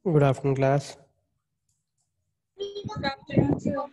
Good afternoon, class. Good afternoon, sir.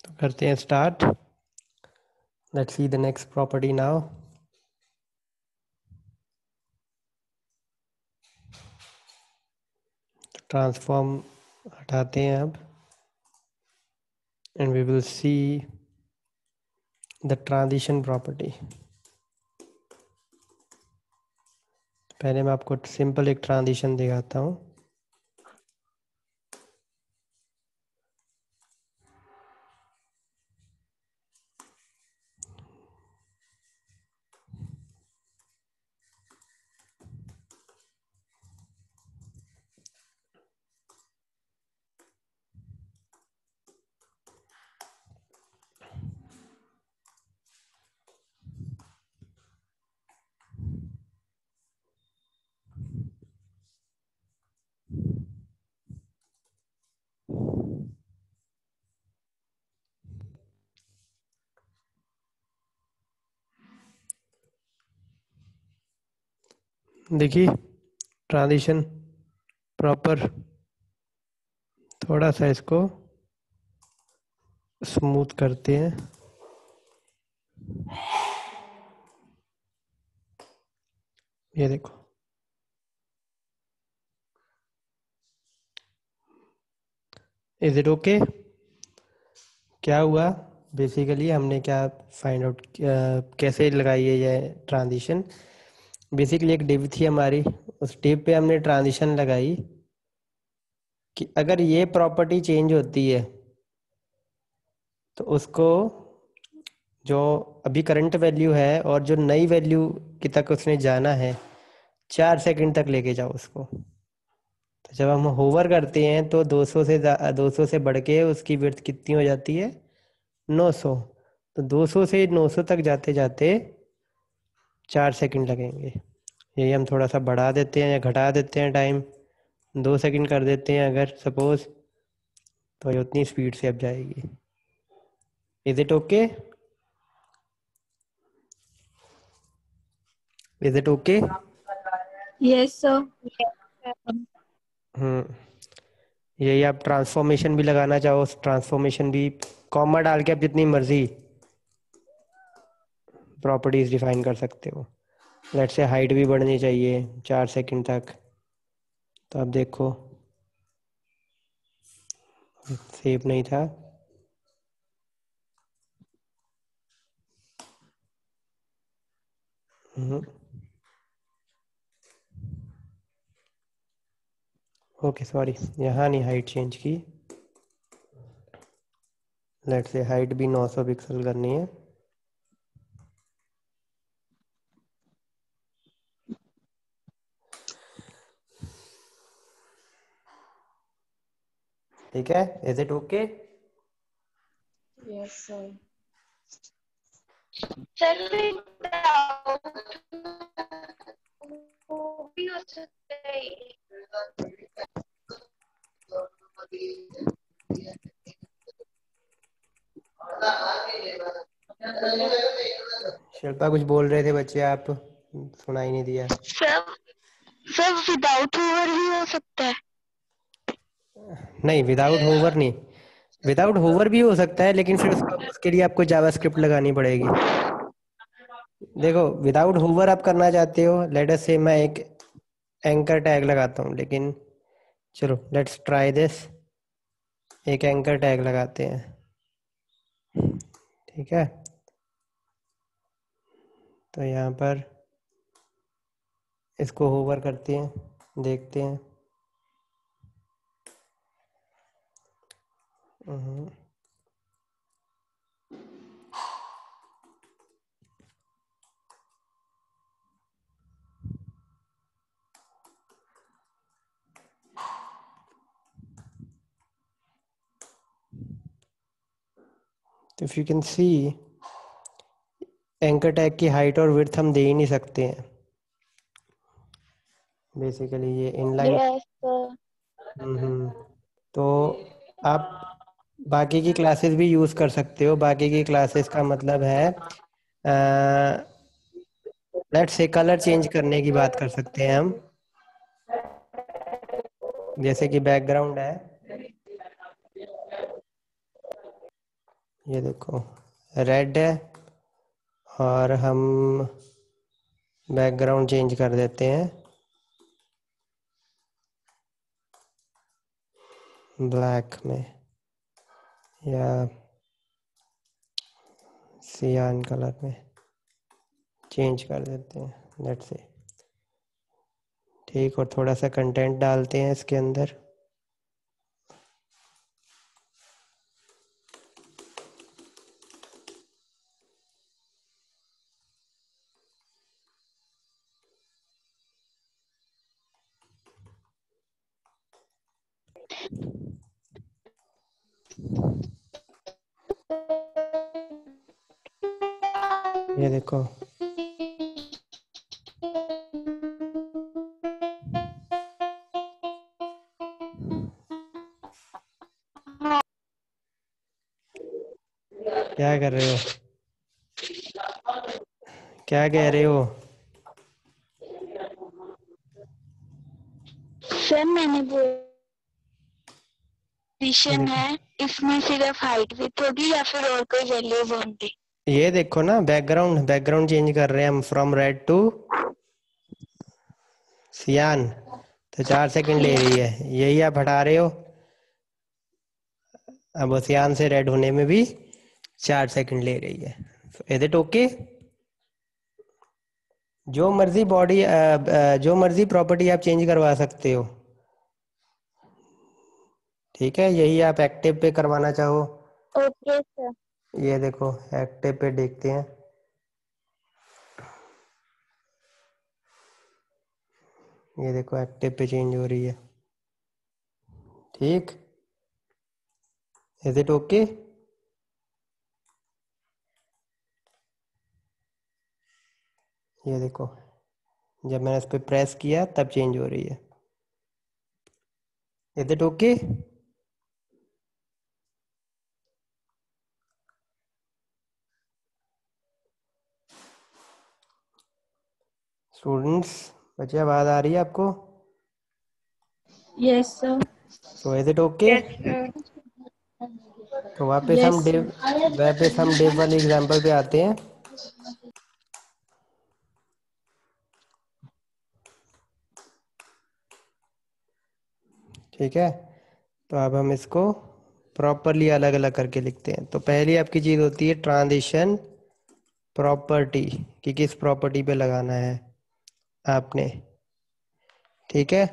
तो करते हैं start. Let's see the next property now. Transform हटाते हैं अब, and we will see the transition property. पहले मैं आपको सिंपल एक ट्रांजिशन दिखाता हूँ. देखिए ट्रांजिशन प्रॉपर, थोड़ा सा इसको स्मूथ करते हैं. ये देखो, इज इट ओके? क्या हुआ? बेसिकली हमने क्या फाइंड आउट, कैसे लगाई है ये ट्रांजिशन. बेसिकली एक डिव थी हमारी, उस डिव पे हमने ट्रांजिशन लगाई कि अगर ये प्रॉपर्टी चेंज होती है तो उसको जो अभी करंट वैल्यू है और जो नई वैल्यू की तक उसने जाना है 4 सेकंड तक लेके जाओ उसको. तो जब हम होवर करते हैं तो 200 से बढ़ के उसकी विड्थ कितनी हो जाती है? 900. तो 200 से 900 तक जाते जाते 4 सेकंड लगेंगे. यही हम थोड़ा सा बढ़ा देते हैं या घटा देते हैं टाइम, 2 सेकंड कर देते हैं अगर सपोज, तो ये उतनी स्पीड से अब जाएगी. Is it okay? Is it okay? Yes, sir. यही आप ट्रांसफॉर्मेशन भी लगाना चाहो, ट्रांसफॉर्मेशन भी कॉमा डाल के आप जितनी मर्जी प्रॉपर्टीज डिफाइन कर सकते हो. लेट्स से हाइट भी बढ़नी चाहिए 4 सेकंड तक. तो आप देखो, सेव नहीं था. ओके सॉरी, यहाँ नहीं हाइट चेंज की. लेट्स से हाइट भी 900 पिक्सल करनी है. ठीक है, is it okay? Yes, sir. Sir वो भी हो सकता है। शिल्पा कुछ बोल रहे थे बच्चे, आप सुनाई नहीं दिया। सब सब विदाउट ओवर भी हो सकता है। नहीं, विदाउट होवर नहीं, विदाउट होवर भी हो सकता है, लेकिन फिर उसके लिए आपको जावास्क्रिप्ट लगानी पड़ेगी। देखो, विदाउट होवर आप करना चाहते हो, लेट अस से मैं एक एंकर टैग लगाता हूँ, लेकिन चलो लेट्स ट्राई दिस। एक एंकर टैग लगाते हैं, ठीक है। तो यहाँ पर इसको होवर करते हैं, देखते हैं। हम्म, तो if you can see, anchor tag की हाइट और विड्थ हम दे ही नहीं सकते हैं। बेसिकली ये इनलाइन। यस तो आप बाकी की क्लासेस भी यूज़ कर सकते हो। बाकी की क्लासेस का मतलब है, लेट्स से कलर चेंज करने की बात कर सकते हैं हम। जैसे कि बैकग्राउंड है, ये देखो रेड है, और हम बैकग्राउंड चेंज कर देते हैं ब्लैक में, या सियान कलर में चेंज कर देते हैं, लेट्स से। ठीक, और थोड़ा सा कंटेंट डालते हैं इसके अंदर। ये देखो, क्या कर रहे हो, क्या कह रहे हो? सर मैंने ये पोजीशन देखो, है, इसमें सिर्फ हाइट विड्थ होगी या फिर और कोई वैल्यू होंगी? ये देखो ना, बैकग्राउंड बैकग्राउंड चेंज कर रहे हैं हम, फ्रॉम रेड टू सियान। तो 4 सेकंड ले रही है, यही आप हटा रहे हो। अब वो सियान से रेड होने में भी 4 सेकंड ले रही है। Is it okay? जो मर्जी बॉडी, जो मर्जी प्रॉपर्टी आप चेंज करवा सकते हो, ठीक है। यही आप एक्टिव पे करवाना चाहो। Okay sir. ये देखो, एक्टिव पे देखते हैं। ये देखो, एक्टिव पे चेंज हो रही है, ठीक। Is it okay? ये देखो, जब मैंने इस पर प्रेस किया तब चेंज हो रही है। Is it okay? स्टूडेंट्स, बच्चे, आवाज़ आ रही है आपको? Yes sir. So is it okay? Yes sir. तो वापस यस हम सर। डेव वाले एग्जाम्पल पे आते हैं। ठीक है, तो अब हम इसको प्रॉपरली अलग अलग करके लिखते हैं। तो पहली आपकी चीज़ होती है ट्रांजिशन प्रॉपर्टी, कि किस प्रॉपर्टी पे लगाना है आपने, ठीक है।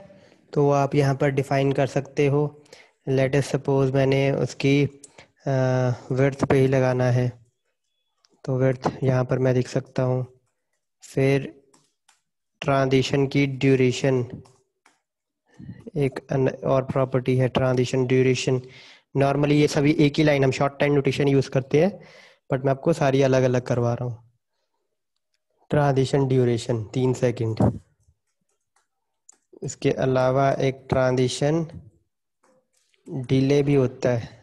तो वो आप यहाँ पर डिफाइन कर सकते हो। लेट अस सपोज मैंने उसकी विड्थ पे ही लगाना है, तो विड्थ यहाँ पर मैं लिख सकता हूँ। फिर ट्रांजिशन की ड्यूरेशन, एक और प्रॉपर्टी है ट्रांजिशन ड्यूरेशन। नॉर्मली ये सभी एक ही लाइन हम शॉर्ट टाइम नोटेशन यूज करते हैं, बट मैं आपको सारी अलग अलग करवा रहा हूँ। Transition duration 3 second. इसके अलावा एक ट्रांजिशन डिले भी होता है।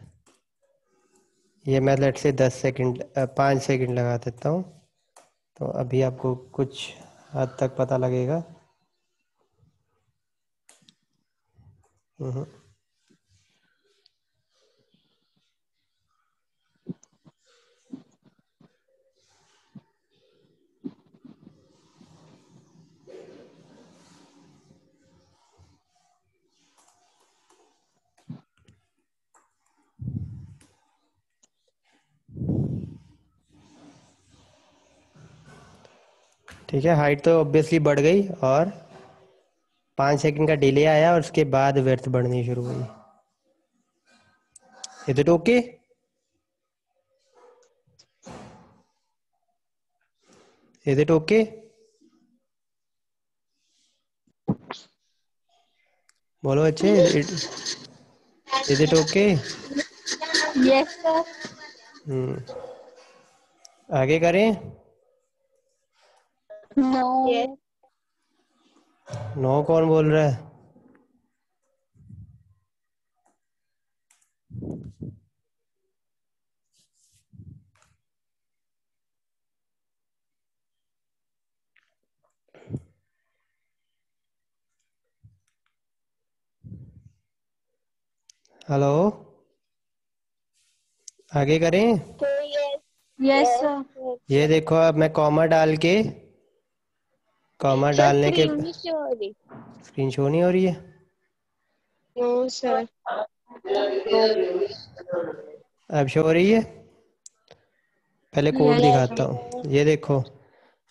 ये मैं लेट से 10 सेकंड 5 सेकंड लगा देता हूँ, तो अभी आपको कुछ हद तक पता लगेगा। हम्म। ठीक है, हाइट तो ऑब्वियसली बढ़ गई और 5 सेकंड का डिले आया और उसके बाद वर्थ बढ़नी शुरू हुई। Is it okay? Is it okay? बोलो अच्छे, is it okay? Yes sir. हम्म। आगे करें? नो। यस। नो कौन बोल रहा है? हेलो, आगे करें? Yes sir. ये देखो, अब मैं कॉमा डाल के, कॉमा सर डालने के स्क्रीन नहीं शो हो रही। स्क्रीन शो नहीं हो रही है? No sir. अब शो हो रही है? पहले कोड यस। दिखाता हूँ। ये देखो,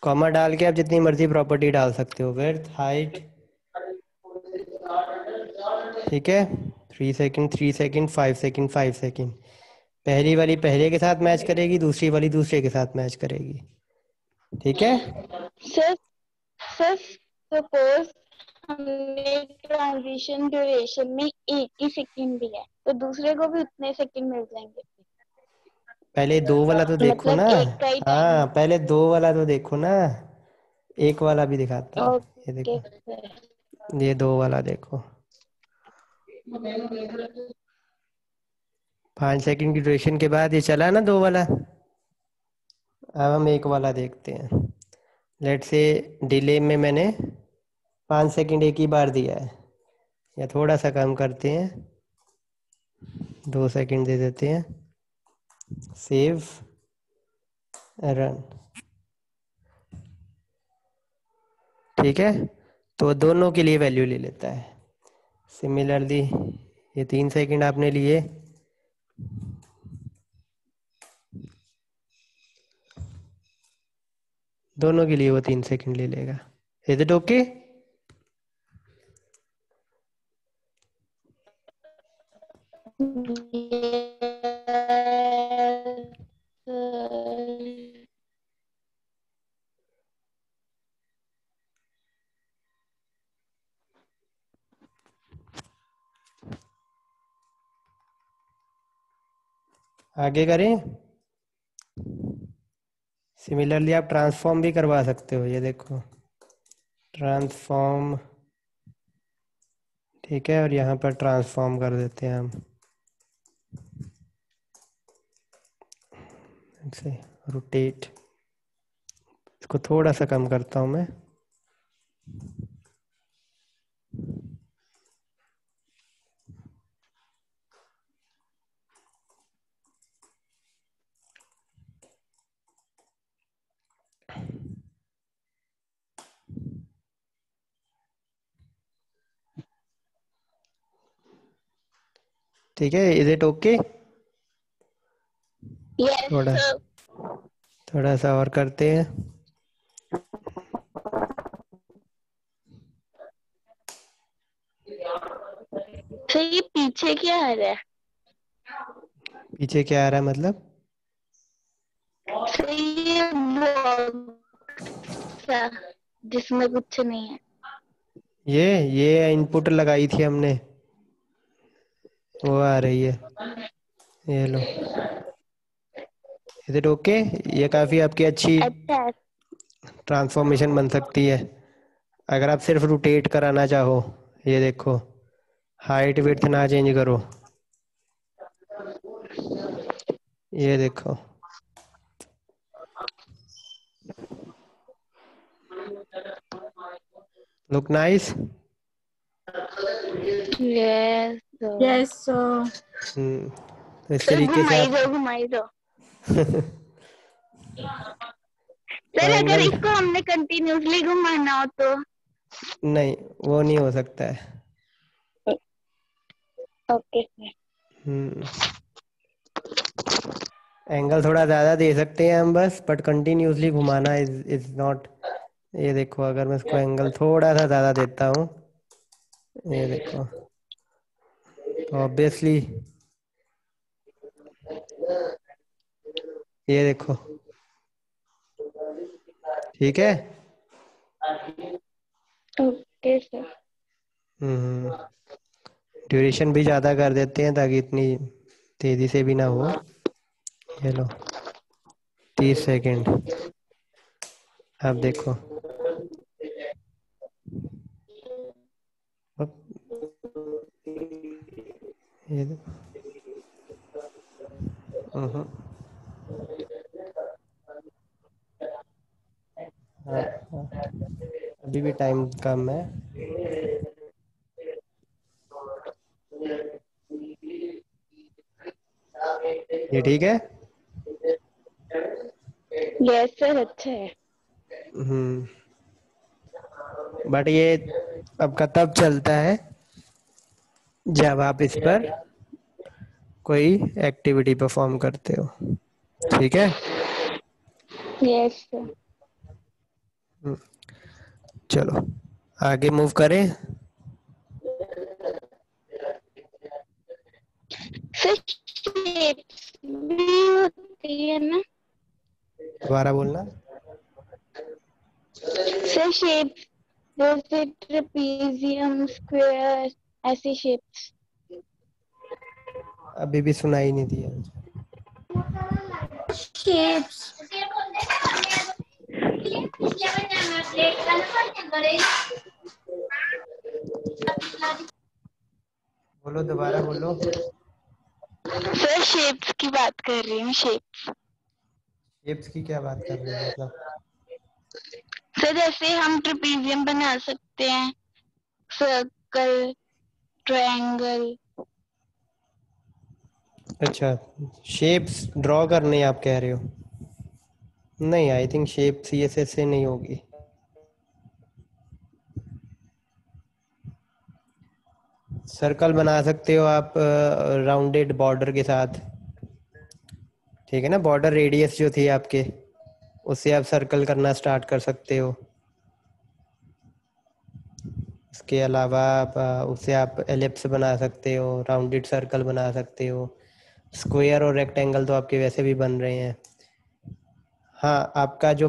कॉमा डाल के आप जितनी मर्जी प्रॉपर्टी डाल सकते हो, विड्थ, हाइट। ठीक है, 3 सेकंड 3 सेकंड 5 सेकंड 5 सेकंड। पहली वाली पहले के साथ मैच करेगी, दूसरी वाली दूसरे के साथ मैच करेगी। ठीक है। सर सर सपोज हमने ट्रांजिशन ड्यूरेशन में 1 ही सेकंड दिया है तो दूसरे को भी उतने सेकंड मिल जाएंगे। पहले दो वाला तो देखो मतलब ना। एक का ही टाइम। हाँ, पहले दो वाला तो देखो ना। एक वाला भी दिखाता हूँ। ये ओके देखो, सर। ये दो वाला देखो। 5 सेकंड की ड्यूरेशन के बाद ये चला ना दो वाला। अब हम एक वाला देखते हैं। लेट से डिले में मैंने 5 सेकंड एक ही बार दिया है, या थोड़ा सा कम करते हैं, 2 सेकंड दे देते हैं। Save, run. ठीक है, तो दोनों के लिए वैल्यू ले लेता है। सिमिलरली ये 3 सेकंड आपने लिए, दोनों के लिए वो 3 सेकंड ले लेगा। Is it okay? आगे करें? सिमिलरली आप ट्रांसफॉर्म भी करवा सकते हो। ये देखो, ट्रांसफॉर्म। ठीक है, और यहाँ पर ट्रांसफॉर्म कर देते हैं हम से, रोटेट। इसको थोड़ा सा कम करता हूँ मैं। ठीक है, इज इट ओके? थोड़ा यस थोड़ा सा और करते हैं। सर। ये पीछे क्या आ रहा है? पीछे क्या आ रहा है मतलब? सर ये बॉक्स है जिसमें कुछ नहीं है। ये इनपुट लगाई थी हमने, वो आ रही है, ये लो। Is it okay? ये काफ़ी आपकी अच्छी अच्छा। ट्रांसफॉर्मेशन बन सकती है। अगर आप सिर्फ रोटेट कराना चाहो, ये देखो, हाइट विड्थ ना चेंज करो, ये देखो। Look nice. यस यस तो इस सर, तरीके से घुमाई आप दो घुमाई दो। तो सर, अगर एंगल, इसको हमने कंटिन्यूसली घुमाना हो तो? नहीं वो नहीं हो सकता है। Okay sir. हम्म एंगल थोड़ा ज़्यादा दे सकते हैं हम बस, बट कंटिन्यूसली घुमाना इज नॉट। ये देखो, अगर मैं इसको एंगल थोड़ा सा ज़्यादा देता हूँ, ये देखो, तो ऑब्वियसली ये देखो, ठीक है। Okay sir. ड्यूरेशन भी ज़्यादा कर देते हैं ताकि इतनी तेज़ी से भी ना हो। ये लो, 30 सेकेंड। अब देखो, अब ये देखो। हम्म, हाँ, हाँ, अभी भी टाइम कम है। ये ठीक है। यस सर, अच्छा है। हम्म बट ये अब का तब चलता है जब आप इस पर कोई एक्टिविटी परफॉर्म करते हो, ठीक है। Yes sir. हम्म, चलो आगे मूव करें। सर, shapes भी होती है ना? दोबारा बोलना। सर, शेप्स जैसे ट्रेपीजियम, स्क्वायर, ऐसी शेप्स। अभी भी सुनाई नहीं दिया। शेप्स बोलो, दोबारा बोलो। सर, शेप्स की बात कर रही हूँ, शेप। शेप्स की क्या बात कर रहे हो मतलब? सर, जैसे हम ट्रेपीजियम बना सकते हैं, सर्कल, ट्रायंगल। अच्छा, शेप्स ड्रॉ करने आप कह रहे हो? नहीं, आई थिंक शेप सीएसएस से नहीं होगी। सर्कल बना सकते हो आप राउंडेड बॉर्डर के साथ, ठीक है ना। बॉर्डर रेडियस जो थी आपके, उससे आप सर्कल करना स्टार्ट कर सकते हो। इसके अलावा आप उससे आप एलिप्स बना सकते हो, राउंडेड सर्कल बना सकते हो। स्क्वायर और रेक्टेंगल तो आपके वैसे भी बन रहे हैं। हाँ, आपका जो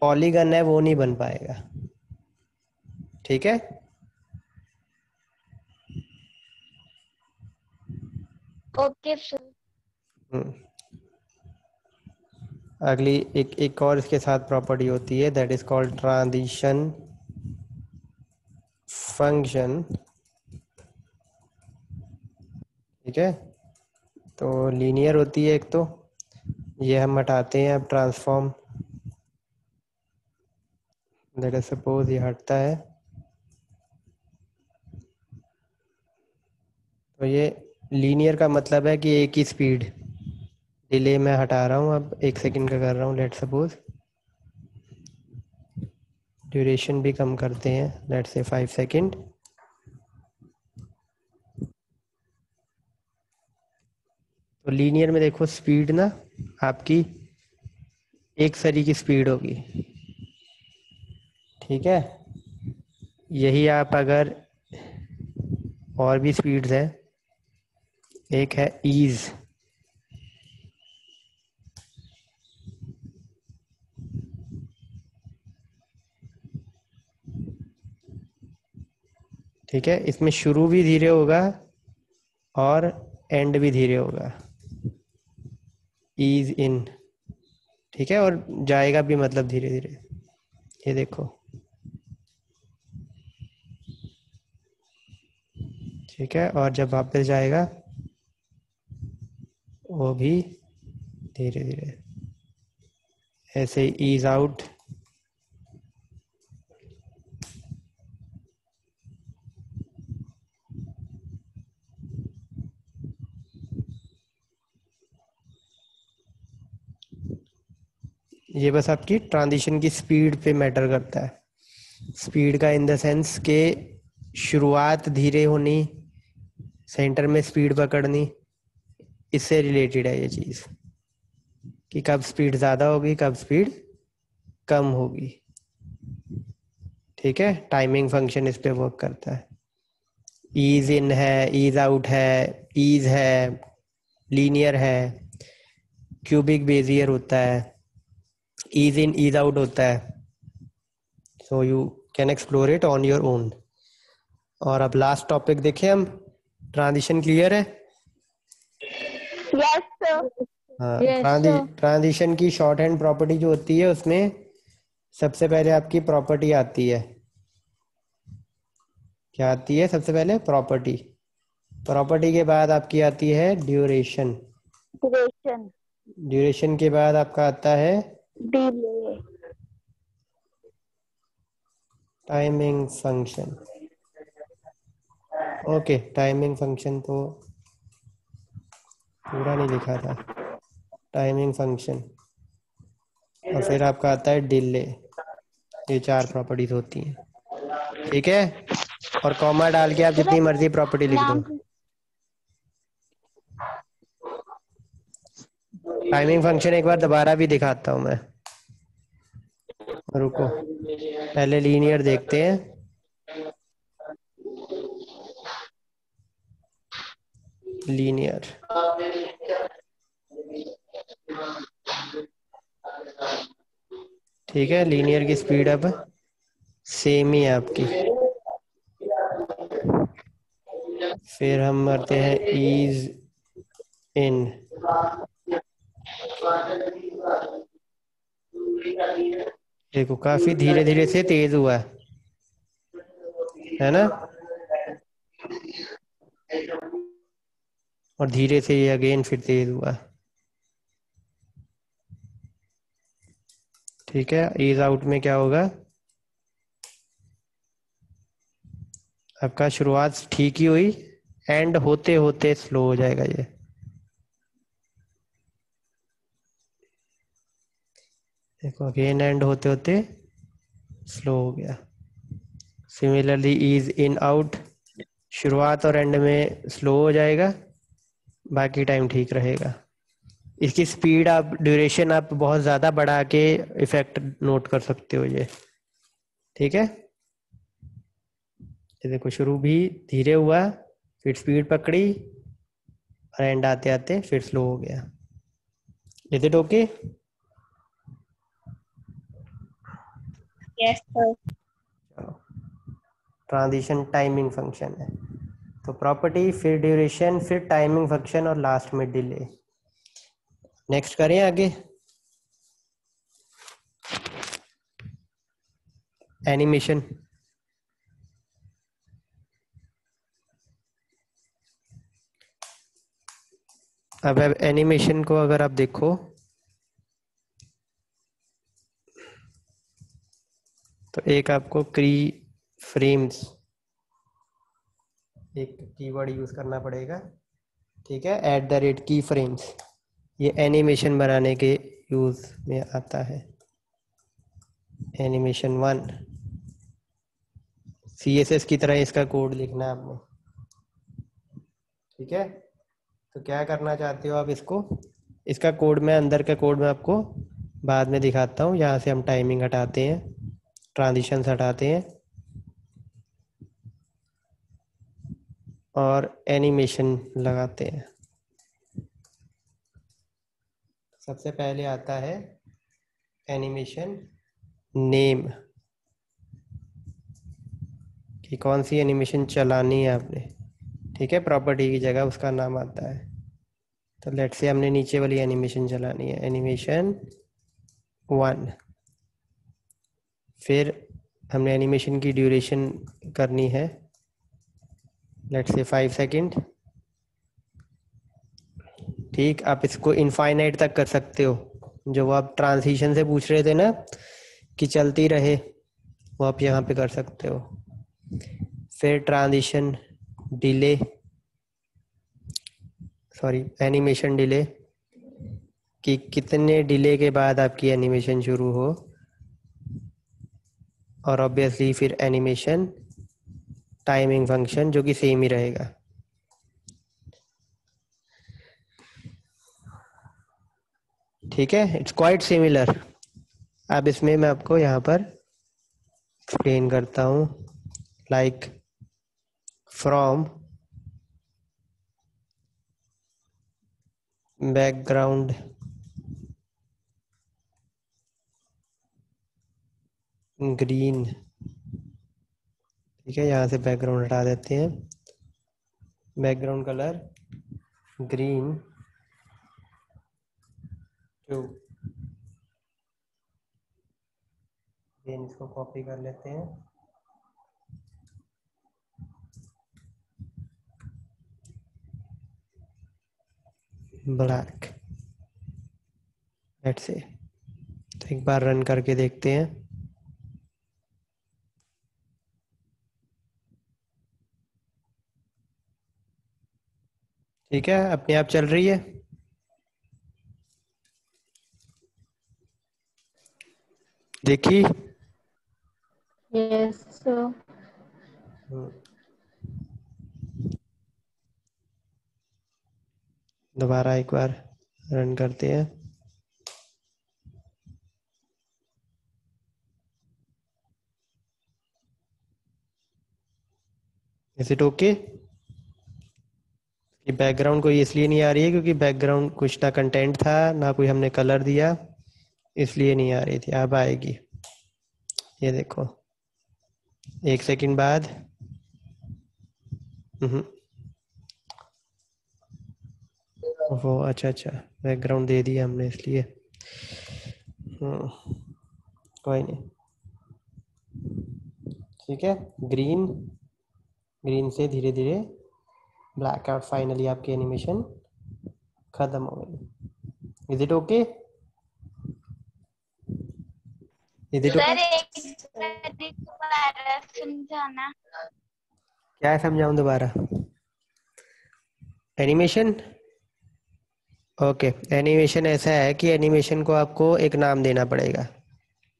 पॉलीगन है वो नहीं बन पाएगा, ठीक है। Okay sir. हम्म, अगली एक और इसके साथ प्रॉपर्टी होती है, that is called transition function, ठीक है। तो लीनियर होती है एक तो, ये हम हटाते हैं अब ट्रांसफॉर्म, लेट अस सपोज ये हटता है, तो ये लीनियर का मतलब है कि एक ही स्पीड। डिले मैं हटा रहा हूँ, अब 1 सेकंड का कर रहा हूँ, लेट सपोज। ड्यूरेशन भी कम करते हैं, लेट से 5 सेकंड। तो लीनियर में देखो स्पीड ना आपकी एक सरी की स्पीड होगी, ठीक है। यही आप अगर और भी स्पीड्स हैं, एक है ईज, ठीक है, इसमें शुरू भी धीरे होगा और एंड भी धीरे होगा, ईज इन। ठीक है, और जाएगा भी मतलब धीरे धीरे। ये देखो, ठीक है, और जब वापस जाएगा वो भी धीरे धीरे, ऐसे ईज आउट। ये बस आपकी ट्रांजिशन की स्पीड पे मैटर करता है। स्पीड का इन द सेंस के शुरुआत धीरे होनी, सेंटर में स्पीड पकड़नी, इससे रिलेटेड है ये चीज़, कि कब स्पीड ज़्यादा होगी कब स्पीड कम होगी। ठीक है, टाइमिंग फंक्शन इस पे वर्क करता है। ईज इन है, ईज आउट है, ईज है, लीनियर है, क्यूबिक बेजियर होता है, ईज इन ईज आउट होता है। So you can explore it on your own. और अब लास्ट टॉपिक देखें हम, ट्रांजिशन क्लियर है? Yes sir. हाँ, यस सर। ट्रांजिशन की शॉर्ट हैंड प्रॉपर्टी जो होती है उसमें सबसे पहले आपकी प्रॉपर्टी आती है। क्या आती है सबसे पहले? प्रॉपर्टी। प्रॉपर्टी के बाद आपकी आती है ड्यूरेशन। ड्यूरेशन। ड्यूरेशन के बाद आपका आता है delay. Timing function. Okay, timing function तो पूरा नहीं लिखा था। टाइमिंग फंक्शन, और फिर आपका आता है डिले। ये 4 प्रॉपर्टीज होती हैं। ठीक है, और कॉमा डाल के आप जितनी मर्जी प्रॉपर्टी लिख दो। नाम। टाइमिंग फंक्शन एक बार दोबारा भी दिखाता हूँ मैं, रुको, पहले लीनियर देखते हैं। लीनियर, ठीक है, लीनियर की स्पीड अब सेम ही है आपकी। फिर हम करते हैं ईज इन। देखो काफी धीरे धीरे से तेज हुआ है ना, और धीरे से ये अगेन फिर तेज हुआ। ठीक है, ईज आउट में क्या होगा? आपका शुरुआत ठीक ही हुई, एंड होते होते स्लो हो जाएगा ये। देखो अगेन एंड होते होते स्लो हो गया। सिमिलरली ईज इन आउट, शुरुआत और एंड में स्लो हो जाएगा, बाकी टाइम ठीक रहेगा। इसकी स्पीड आप, ड्यूरेशन आप बहुत ज़्यादा बढ़ा के इफेक्ट नोट कर सकते हो ये। ठीक है, ये देखो शुरू भी धीरे हुआ, फिर स्पीड पकड़ी, और एंड आते आते फिर स्लो हो गया। Is it okay? Yes sir. चलो, ट्रांजिशन टाइमिंग फंक्शन है, तो प्रॉपर्टी, फिर ड्यूरेशन, फिर टाइमिंग फंक्शन, और लास्ट में डिले। नेक्स्ट करें आगे, एनिमेशन। अब एनिमेशन को अगर आप देखो तो एक आपको की फ्रेम्स, एक कीवर्ड यूज करना पड़ेगा। ठीक है, @की फ्रेम्स, ये एनिमेशन बनाने के यूज में आता है। एनिमेशन 1, CSS की तरह इसका कोड लिखना है आपने। ठीक है, तो क्या करना चाहते हो आप इसको, इसका कोड में, अंदर का कोड में आपको बाद में दिखाता हूँ। यहाँ से हम टाइमिंग हटाते हैं, ट्रांजिशंस हटाते हैं, और एनिमेशन लगाते हैं। सबसे पहले आता है एनिमेशन नेम। कि कौन सी एनिमेशन चलानी है आपने। ठीक है, प्रॉपर्टी की जगह उसका नाम आता है। तो लेट्स से हमने नीचे वाली एनिमेशन चलानी है, एनिमेशन 1। फिर हमने एनिमेशन की ड्यूरेशन करनी है, लेट्स से 5 सेकंड। ठीक, आप इसको इनफाइनाइट तक कर सकते हो। जो वो आप ट्रांजिशन से पूछ रहे थे ना कि चलती रहे, वो आप यहाँ पे कर सकते हो। फिर transition delay, sorry animation delay, कि कितने डिले के बाद आपकी एनिमेशन शुरू हो। और ऑब्वियसली फिर एनिमेशन टाइमिंग फंक्शन जो कि सेम ही रहेगा। ठीक है, इट्स क्वाइट सिमिलर। अब इसमें मैं आपको यहाँ पर एक्सप्लेन करता हूँ, लाइक फ्रॉम बैकग्राउंड ग्रीन। ठीक है, यहाँ से बैकग्राउंड हटा देते हैं, बैकग्राउंड कलर ग्रीन टू। इसको कॉपी कर लेते हैं, ब्लैक। लेट्स से तो एक बार रन करके देखते हैं। ठीक है, अपने आप चल रही है। देखी। Yes sir. दोबारा एक बार रन करते हैं। Is it okay? ये बैकग्राउंड कोई इसलिए नहीं आ रही है क्योंकि बैकग्राउंड कुछ ना कंटेंट था ना कोई हमने कलर दिया, इसलिए नहीं आ रही थी। अब आएगी, ये देखो 1 सेकंड बाद। वो अच्छा अच्छा, बैकग्राउंड दे दिया हमने इसलिए। कोई नहीं। ठीक है, ग्रीन, ग्रीन से धीरे धीरे ब्लैक आउट, फाइनली आपकी एनिमेशन खत्म हो गई। Is it okay? Is it sir okay? एक बार दोबारा समझाना। क्या समझाऊं दोबारा? Animation, okay. एनिमेशन ऐसा है कि एनिमेशन को आपको एक नाम देना पड़ेगा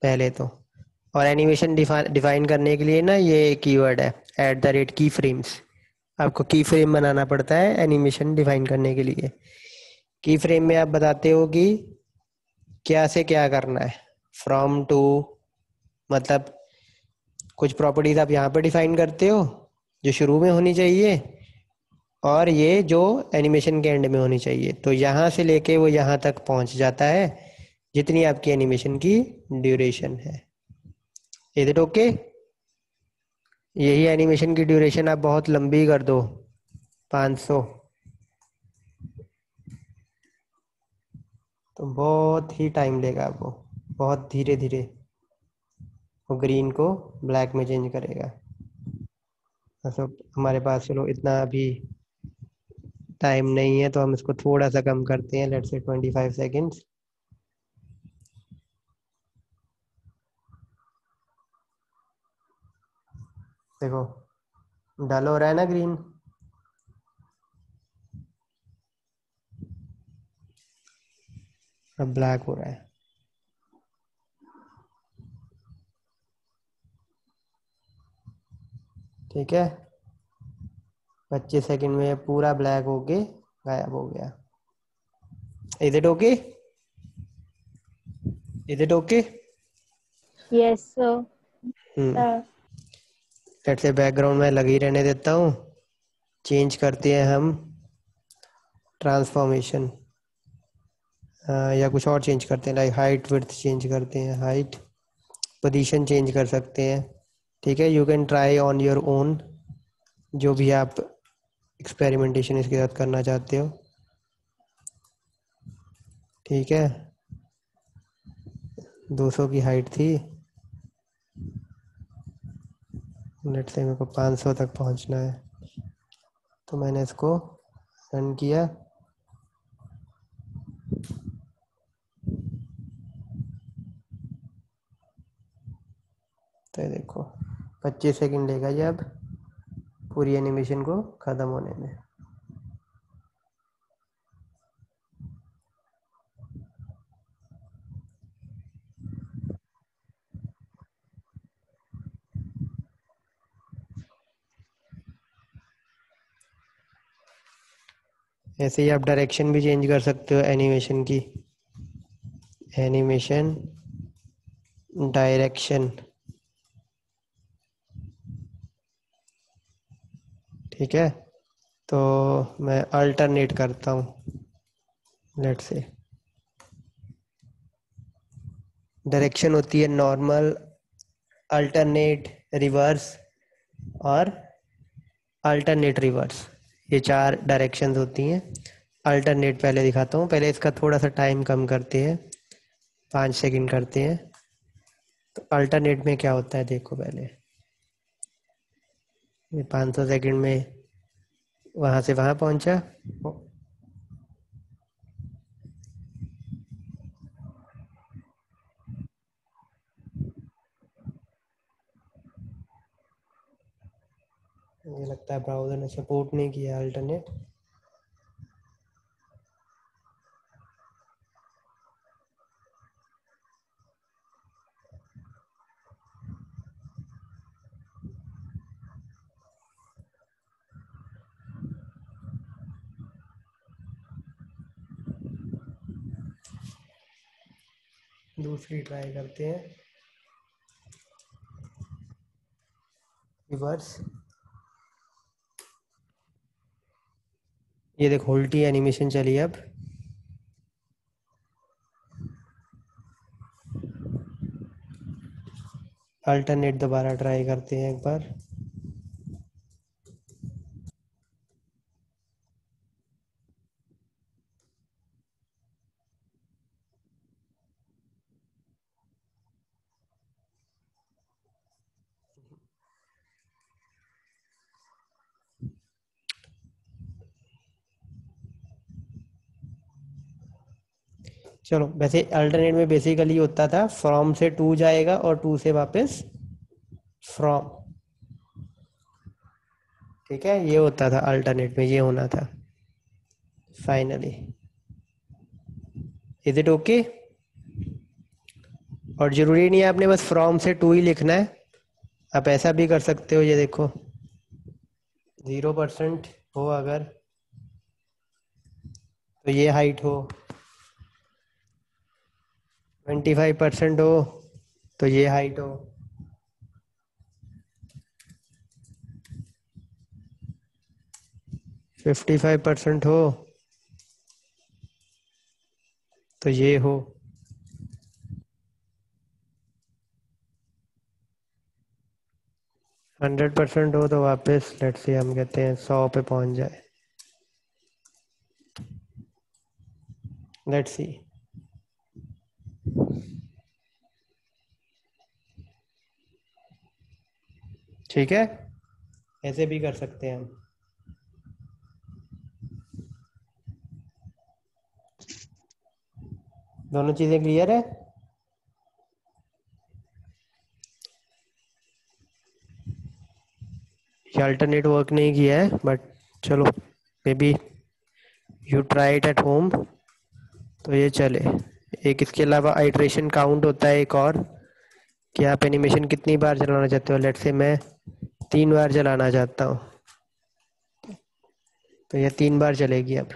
पहले तो। और एनिमेशन डिफाइन करने के लिए ना ये कीवर्ड है @की फ्रेम्स। आपको की फ्रेम बनाना पड़ता है एनिमेशन डिफाइन करने के लिए। की फ्रेम में आप बताते हो कि क्या से क्या करना है। फ्रॉम टू, मतलब कुछ प्रॉपर्टीज आप यहाँ पर डिफाइन करते हो जो शुरू में होनी चाहिए, और ये जो एनिमेशन के एंड में होनी चाहिए। तो यहाँ से लेके वो यहाँ तक पहुँच जाता है जितनी आपकी एनिमेशन की ड्यूरेशन है। Is it okay? यही एनिमेशन की ड्यूरेशन आप बहुत लंबी कर दो, 500, तो बहुत ही टाइम लेगा वो, बहुत धीरे धीरे वो ग्रीन को ब्लैक में चेंज करेगा। मतलब हमारे पास चलो इतना अभी टाइम नहीं है तो हम इसको थोड़ा सा कम करते हैं, लेट्स से 25 सेकेंड्स। देखो डल हो रहा है ना ग्रीन, अब ब्लैक हो रहा है। ठीक है, 25 सेकंड में पूरा ब्लैक होके गायब हो गया। Is it okay? Is it okay? Yes sir. Let's say background में लगी रहने देता हूँ। चेंज करते हैं हम ट्रांसफॉर्मेशन, या कुछ और चेंज करते हैं, लाइक हाइट विड्थ चेंज करते हैं, हाइट, पोजीशन चेंज कर सकते हैं। ठीक है, you can try on your own, जो भी आप एक्सपेरिमेंटेशन इसके साथ करना चाहते हो। ठीक है, 200 की हाइट थी, लेट से मेरे को 500 तक पहुंचना है, तो मैंने इसको रन किया। तो ये देखो 25 सेकंड लेगा ये अब पूरी एनिमेशन को ख़त्म होने में। ऐसे ही आप डायरेक्शन भी चेंज कर सकते हो एनिमेशन की। एनिमेशन डायरेक्शन, ठीक है, तो मैं अल्टरनेट करता हूँ। लेट से डायरेक्शन होती है नॉर्मल, अल्टरनेट, रिवर्स और अल्टरनेट रिवर्स, ये 4 डायरेक्शंस होती हैं। अल्टरनेट पहले दिखाता हूँ, पहले इसका थोड़ा सा टाइम कम करते हैं, 5 सेकंड करते हैं। तो अल्टरनेट में क्या होता है देखो, पहले ये 500 सेकंड में वहाँ से वहाँ पहुँचा। मुझे लगता है ब्राउज़र ने सपोर्ट नहीं किया अल्टरनेट। दूसरी ट्राई करते हैं, रिवर्स। ये देखो उल्टी एनिमेशन चली अब। अल्टरनेट दोबारा ट्राई करते हैं एक बार। चलो, वैसे अल्टरनेट में बेसिकली होता था फ्रॉम से टू जाएगा और टू से वापस फ्रॉम। ठीक है, ये होता था अल्टरनेट में, ये होना था फाइनली। Is it okay? और जरूरी नहीं है आपने बस फ्रॉम से टू ही लिखना है, आप ऐसा भी कर सकते हो। ये देखो 0% हो अगर, तो ये हाइट हो, 25% हो तो ये हाइट हो, 55% हो तो ये हो, 100% हो तो वापस लेट्स से हम कहते हैं 100 पे पहुंच जाए। Let's see. ठीक है, ऐसे भी कर सकते हैं हम। दोनों चीजें क्लियर है? ये अल्टरनेट वर्क नहीं किया है, बट चलो may be you try it at home तो ये चले। एक इसके अलावा आइट्रेशन काउंट होता है एक और, कि आप एनिमेशन कितनी बार चलाना चाहते हो। लेट से मैं 3 बार चलाना चाहता हूँ, तो ये 3 बार चलेगी अब।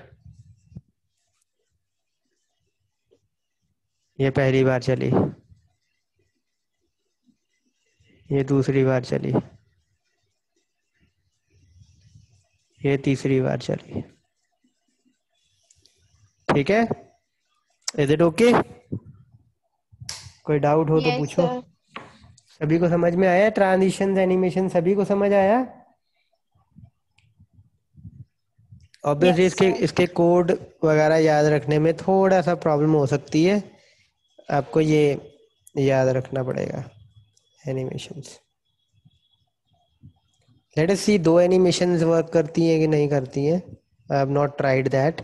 ये पहली बार चली, ये दूसरी बार चली, ये तीसरी बार चली। ठीक है, इज इट ओके? कोई डाउट हो तो यस पूछो। सर। सभी को समझ में आया? ट्रांजिशन एनिमेशन सभी को समझ आया? ऑब्वियसली यस इसके सर। इसके कोड वगैरह याद रखने में थोड़ा सा प्रॉब्लम हो सकती है, आपको ये याद रखना पड़ेगा एनिमेशंस। लेट अस सी दो एनिमेशंस वर्क करती हैं कि नहीं करती हैं। I have not tried that.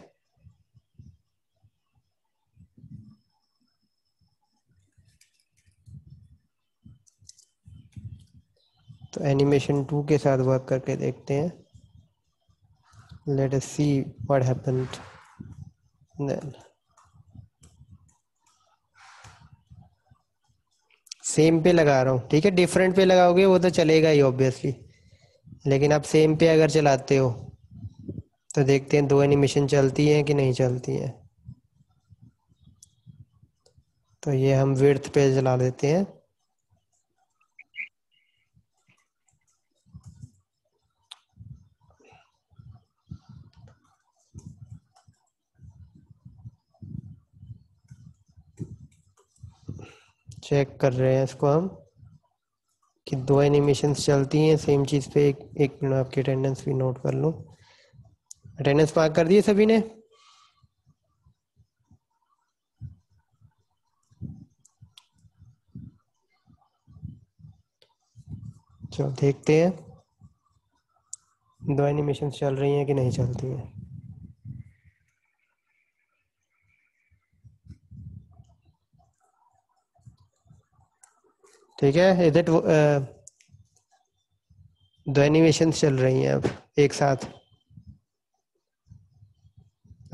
तो एनिमेशन 2 के साथ वर्क करके देखते हैं। Let us see what happened then. Same पे लगा रहा हूँ, ठीक है। डिफरेंट पे लगाओगे वो तो चलेगा ही ऑब्वियसली, लेकिन आप सेम पे अगर चलाते हो तो देखते हैं दो एनिमेशन चलती हैं कि नहीं चलती हैं। तो ये हम विड्थ पे चला देते हैं। चेक कर रहे हैं इसको हम कि दो एनिमेशंस चलती हैं सेम चीज़ पे। एक मिनट, आपकी अटेंडेंस भी नोट कर लूँ। अटेंडेंस मार्क कर दिए सभी ने? चलो देखते हैं दो एनिमेशंस चल रही हैं कि नहीं चलती हैं। ठीक है, इज इट? दो एनिमेशंस चल रही हैं अब एक साथ।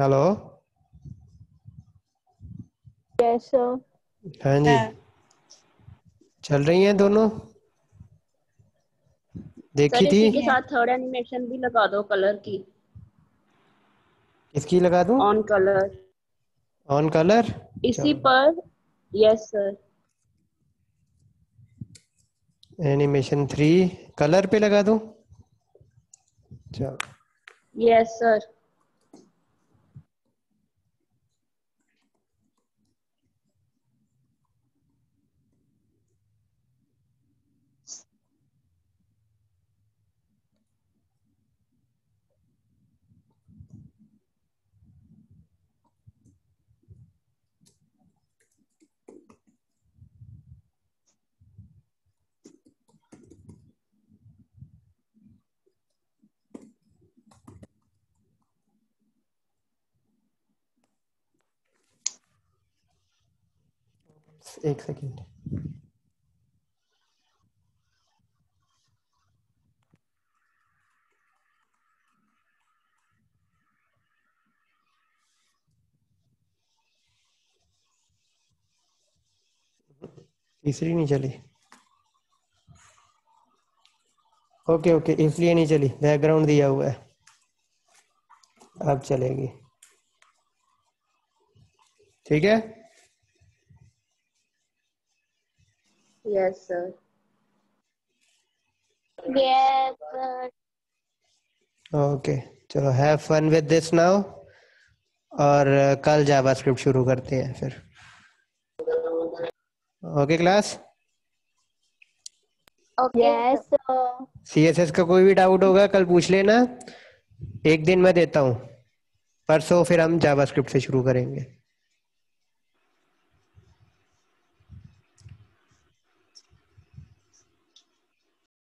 हेलो? Yes sir. हाँ जी, चल रही हैं दोनों। देखी सर थी? इसी के साथ थर्ड एनिमेशन भी लगा दो कलर की। किसकी लगा दूं? On colour. On colour? इसी चलो पर। Yes sir. एनिमेशन 3 कलर पे लगा दूं? चलो यस सर। एक सेकेंड। तीसरी नहीं चली? ओके ओके, इसलिए नहीं चली, बैकग्राउंड दिया हुआ है। अब चलेगी, ठीक है। Yes sir. Yes sir. Okay, चलो have fun with this now. और कल जावास्क्रिप्ट शुरू करते हैं फिर। Okay class? Okay yes sir. CSS का कोई भी डाउट होगा कल पूछ लेना। एक दिन मैं देता हूँ, परसों फिर हम जावास्क्रिप्ट से शुरू करेंगे।